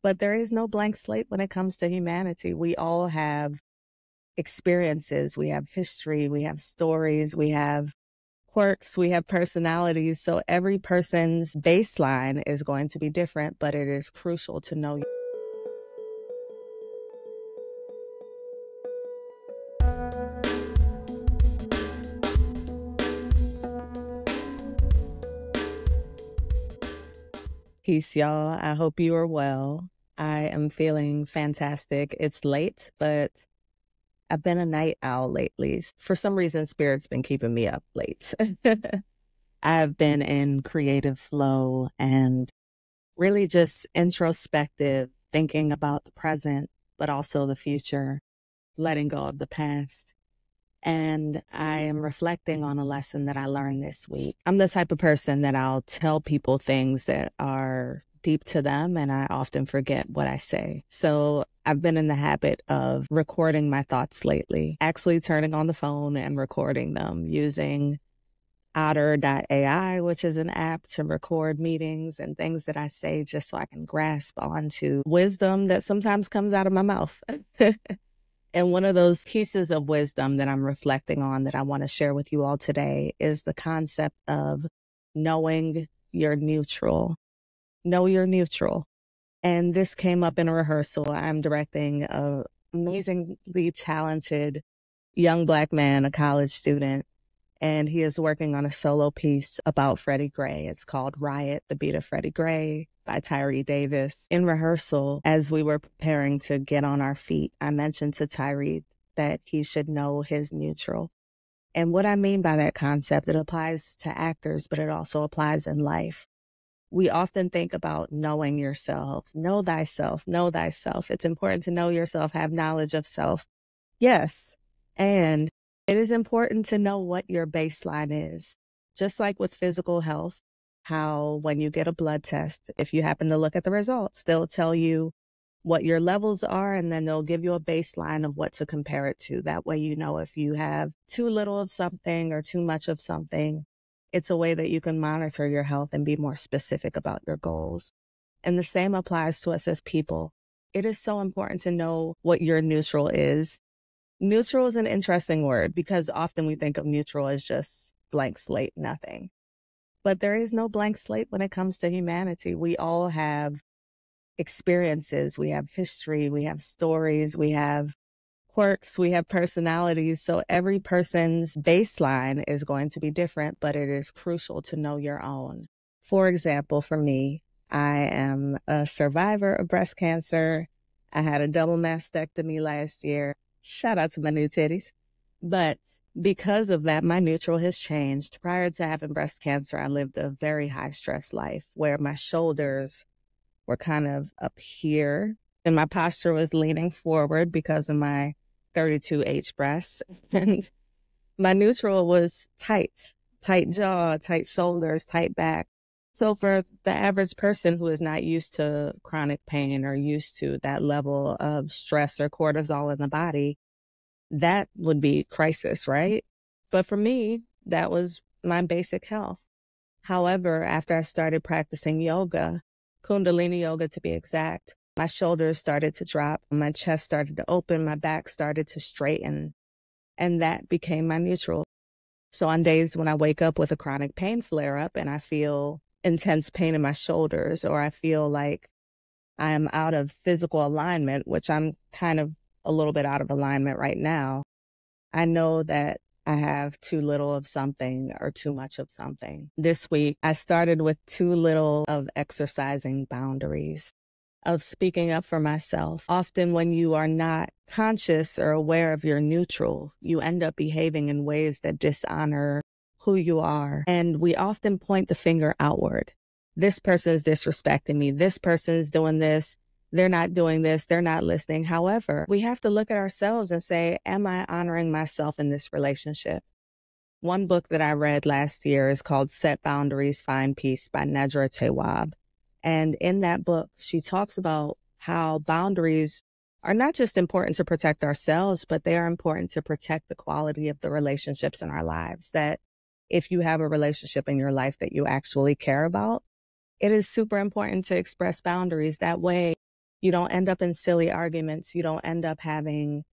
But there is no blank slate when it comes to humanity. We all have experiences, we have history, we have stories, we have quirks, we have personalities. So every person's baseline is going to be different, but it is crucial to know. Peace, y'all. I hope you are well. I am feeling fantastic. It's late, but I've been a night owl lately. For some reason, Spirit's been keeping me up late. I've been in creative flow and really just introspective, thinking about the present, but also the future, letting go of the past. And I am reflecting on a lesson that I learned this week. I'm the type of person that I'll tell people things that are deep to them, and I often forget what I say. So I've been in the habit of recording my thoughts lately, actually turning on the phone and recording them using Otter.ai, which is an app to record meetings and things that I say just so I can grasp onto wisdom that sometimes comes out of my mouth. And one of those pieces of wisdom that I'm reflecting on that I want to share with you all today is the concept of knowing you're neutral. Know you're neutral. And this came up in a rehearsal. I'm directing an amazingly talented young Black man, a college student, and he is working on a solo piece about Freddie Gray. It's called Riot, the Beat of Freddie Gray by Tyree Davis. In rehearsal, as we were preparing to get on our feet, I mentioned to Tyree that he should know his neutral. And what I mean by that concept, it applies to actors, but it also applies in life. We often think about knowing yourselves. Know thyself, know thyself. It's important to know yourself, have knowledge of self. Yes. And it is important to know what your baseline is. Just like with physical health, how when you get a blood test, if you happen to look at the results, they'll tell you what your levels are, and then they'll give you a baseline of what to compare it to. That way you know if you have too little of something or too much of something. It's a way that you can monitor your health and be more specific about your goals. And the same applies to us as people. It is so important to know what your neutral is. Neutral is an interesting word because often we think of neutral as just blank slate, nothing. But there is no blank slate when it comes to humanity. We all have experiences, we have history, we have stories, we have quirks, we have personalities. So every person's baseline is going to be different, but it is crucial to know your own. For example, for me, I am a survivor of breast cancer. I had a double mastectomy last year. Shout out to my new titties. But because of that, my neutral has changed. Prior to having breast cancer, I lived a very high stress life where my shoulders were kind of up here and my posture was leaning forward because of my 32H breasts. And my neutral was tight jaw, tight shoulders, tight back. So for the average person who is not used to chronic pain or used to that level of stress or cortisol in the body, that would be crisis, right? But for me, that was my basic health. However, after I started practicing yoga, Kundalini yoga to be exact, my shoulders started to drop, my chest started to open, my back started to straighten, and that became my neutral. So on days when I wake up with a chronic pain flare-up and I feel intense pain in my shoulders, or I feel like I am out of physical alignment, which I'm kind of a little bit out of alignment right now, I know that I have too little of something or too much of something. This week, I started with too little of exercising boundaries, of speaking up for myself. Often when you are not conscious or aware of your neutral, you end up behaving in ways that dishonor who you are. And we often point the finger outward. This person is disrespecting me. This person is doing this. They're not doing this. They're not listening. However, we have to look at ourselves and say, am I honoring myself in this relationship? One book that I read last year is called Set Boundaries, Find Peace by Nedra Tawwab. And in that book, she talks about how boundaries are not just important to protect ourselves, but they are important to protect the quality of the relationships in our lives. That if you have a relationship in your life that you actually care about, it is super important to express boundaries. That way You don't end up in silly arguments. You don't end up having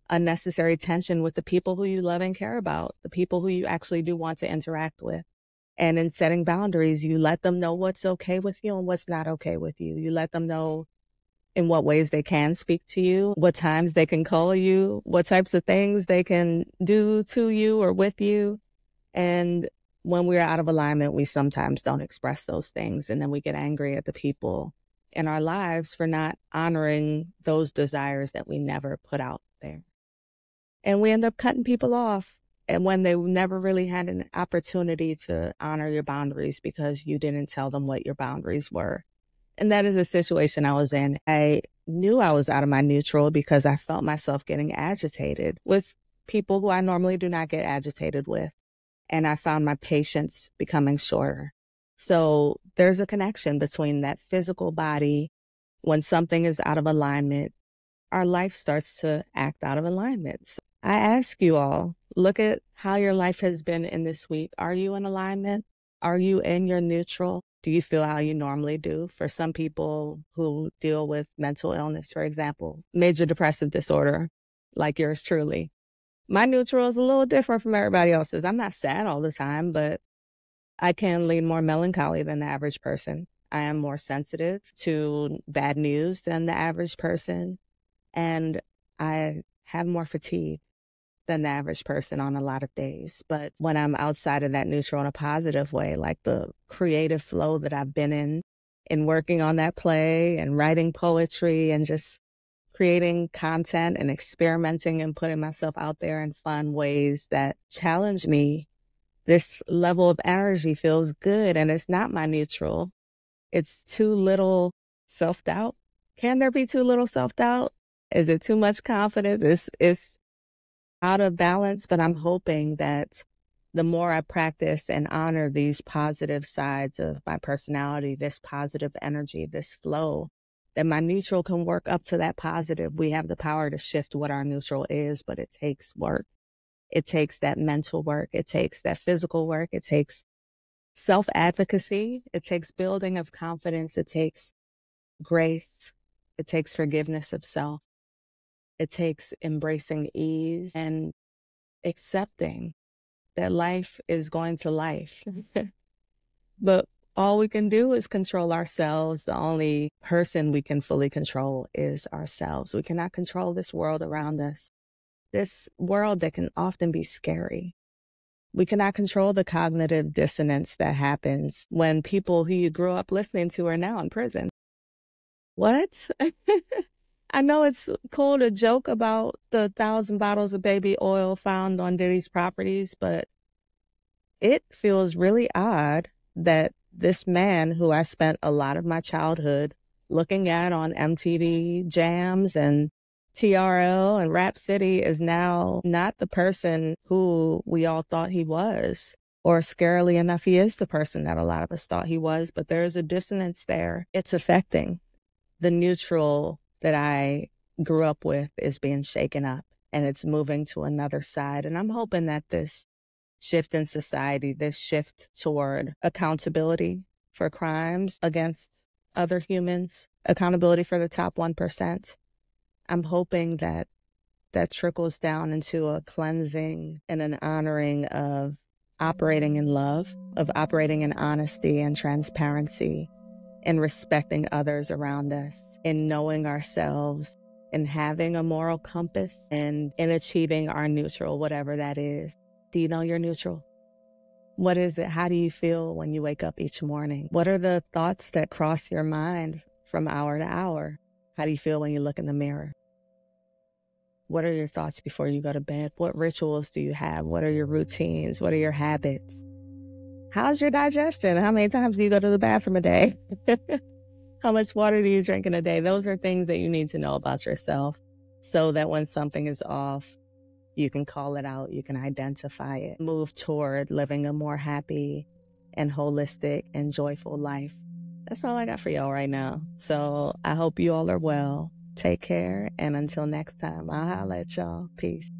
unnecessary tension with the people who you love and care about, the people who you actually do want to interact with. And in setting boundaries, you let them know what's okay with you and what's not okay with you. You let them know in what ways they can speak to you, what times they can call you, what types of things they can do to you or with you. And when we're out of alignment, we sometimes don't express those things. And then we get angry at the people in our lives for not honoring those desires that we never put out there. And we end up cutting people off. And when they never really had an opportunity to honor your boundaries because you didn't tell them what your boundaries were. And that is a situation I was in. I knew I was out of my neutral because I felt myself getting agitated with people who I normally do not get agitated with. And I found my patience becoming shorter. So there's a connection between that physical body. When something is out of alignment, our life starts to act out of alignment. So I ask you all, look at how your life has been in this week. Are you in alignment? Are you in your neutral? Do you feel how you normally do? For some people who deal with mental illness, for example, major depressive disorder, like yours truly, my neutral is a little different from everybody else's. I'm not sad all the time, but I can lean more melancholy than the average person. I am more sensitive to bad news than the average person. And I have more fatigue than the average person on a lot of days. But when I'm outside of that neutral in a positive way, like the creative flow that I've been in working on that play and writing poetry and just creating content and experimenting and putting myself out there in fun ways that challenge me, this level of energy feels good. And it's not my neutral. It's too little self-doubt. Can there be too little self-doubt? Is it too much confidence? It's out of balance, but I'm hoping that the more I practice and honor these positive sides of my personality, this positive energy, this flow, that my neutral can work up to that positive. We have the power to shift what our neutral is, but it takes work. It takes that mental work. It takes that physical work. It takes self-advocacy. It takes building of confidence. It takes grace. It takes forgiveness of self. It takes embracing ease and accepting that life is going to life. But all we can do is control ourselves. The only person we can fully control is ourselves. We cannot control this world around us, this world that can often be scary. We cannot control the cognitive dissonance that happens when people who you grew up listening to are now in prison. What? I know it's cool to joke about the 1,000 bottles of baby oil found on Diddy's properties, but it feels really odd that this man who I spent a lot of my childhood looking at on MTV Jams and TRL and Rap City is now not the person who we all thought he was. Or scarily enough, he is the person that a lot of us thought he was, but there is a dissonance there. It's affecting the neutral that I grew up with is being shaken up and it's moving to another side. And I'm hoping that this shift in society, this shift toward accountability for crimes against other humans, accountability for the top 1%, I'm hoping that that trickles down into a cleansing and an honoring of operating in love, of operating in honesty and transparency, in respecting others around us, in knowing ourselves, in having a moral compass, and in achieving our neutral, whatever that is. Do you know your neutral? What is it? How do you feel when you wake up each morning? What are the thoughts that cross your mind from hour to hour? How do you feel when you look in the mirror? What are your thoughts before you go to bed? What rituals do you have? What are your routines? What are your habits? How's your digestion? How many times do you go to the bathroom a day? How much water do you drink in a day? Those are things that you need to know about yourself so that when something is off, you can call it out, you can identify it, move toward living a more happy and holistic and joyful life. That's all I got for y'all right now. So I hope you all are well. Take care. And until next time, I'll holla at y'all. Peace.